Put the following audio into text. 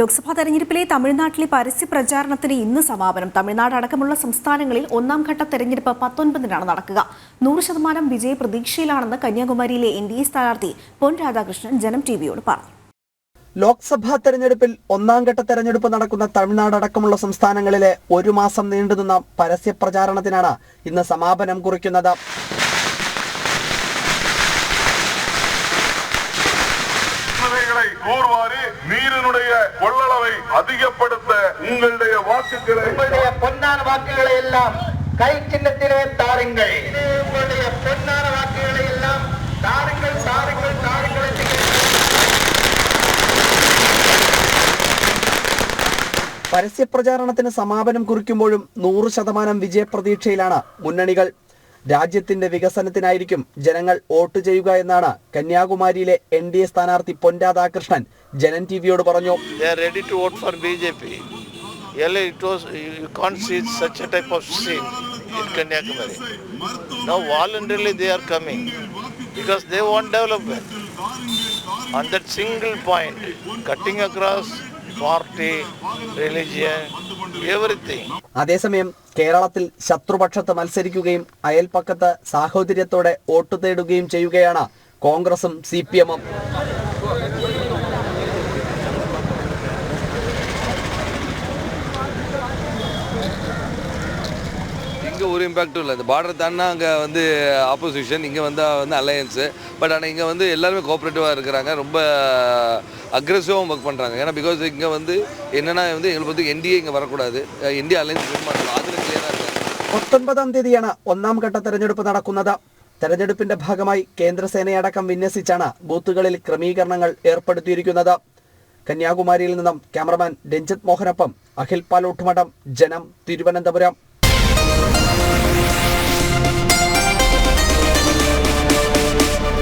ലോക്സഭാ തെരഞ്ഞെടുപ്പിലെ തമിഴ്നാട്ടിലെ പരസ്യ പ്രചാരണത്തിന് ഇന്ന് സമാപനം. തമിഴ്നാട് അടക്കമുള്ള സംസ്ഥാനങ്ങളിൽ ഒന്നാം ഘട്ട തെരഞ്ഞെടുപ്പ് 19-നാണ് നടക്കുക. 100% വിജയ പ്രതീക്ഷയിലാണെന്ന് കന്യാകുമാരിയിലെ NDA സ്ഥാനാർത്ഥി പൊൻ രാധാകൃഷ്ണൻ ജനം ടിവിയോട് പറഞ്ഞു. ലോക്സഭാ തെരഞ്ഞെടുപ്പിൽ ഒന്നാം ഘട്ട തെരഞ്ഞെടുപ്പ് നടക്കുന്ന തമിഴ്നാട് അടക്കമുള്ള സംസ്ഥാനങ്ങളിലെ ഒരു മാസം നീണ്ടുനിന്ന പരസ്യ പ്രചാരണത്തിനാണ് ഇന്ന് സമാപനം കുറിക്കുന്നത്. நீரினுடைய கொள்ளளவை அதிகப்படுத்த உங்களுடைய பொன்னான வாக்குகளை எல்லாம் கை சின்னத்திலே தாருங்கள். உங்களுடைய பொன்னான வாக்குகளை எல்லாம் தாருங்கள் தாருங்கள் தாருங்கள். പരസ്യ പ്രചാരണത്തിന് സമാപനം കുറിക്കുമ്പോഴും 100% വിജയപ്രതീക്ഷയിലാണ് മുന്നണികൾ. രാജ്യത്തിന്റെ വികസനത്തിനായിരിക്കും ജനങ്ങൾ വോട്ട് ചെയ്യുക എന്നാണ് കന്യാകുമാരിയിലെ NDA സ്ഥാനാർത്ഥി പൊൻ രാധാകൃഷ്ണൻ ജനം ടിവിയോട് പറഞ്ഞു. അതേസമയം കേരളത്തിൽ ശത്രുപക്ഷത്ത് മത്സരിക്കുകയും അയൽപക്കത്ത് സാഹോദര്യത്തോടെ വോട്ട് തേടുകയും ചെയ്യുകയാണ് കോൺഗ്രസും CPM-ഉം. இங்கே ஒரு இம்பேக்டும் இல்லை. இந்த பார்டர் தாண்டா அங்கே வந்து ஆப்போசிஷன், இங்கே வந்தால் அலையன்ஸு. பட் ஆனால் இங்கே வந்து எல்லாருமே கோஆப்ரேட்டிவாக இருக்கிறாங்க, ரொம்ப அக்ரெசிவாகவும் ஒர்க் பண்ணுறாங்க. ஏன்னா பிகாஸ் இங்கே வந்து என்னென்னா வந்து எங்களுக்கு வந்து NDA இங்கே வரக்கூடாது, NDA அலையன்ஸ் விட மாட்டோம், அதில் ക്ലിയറാണ്. 19-ാം തീയതിയാണ് ഒന്നാം ഘട്ട തെരഞ്ഞെടുപ്പ് നടക്കുന്നത്. തെരഞ്ഞെടുപ്പിന്റെ ഭാഗമായി കേന്ദ്രസേനയടക്കം വിന്യസിച്ചാണ് ബൂത്തുകളിൽ ക്രമീകരണങ്ങൾ ഏർപ്പെടുത്തിയിരിക്കുന്നത്. കന്യാകുമാരിയിൽ നിന്നും ക്യാമറമാൻ രഞ്ജിത് മോഹനൊപ്പം അഖിൽ പാലോട്ടുമഠം, ജനം, തിരുവനന്തപുരം.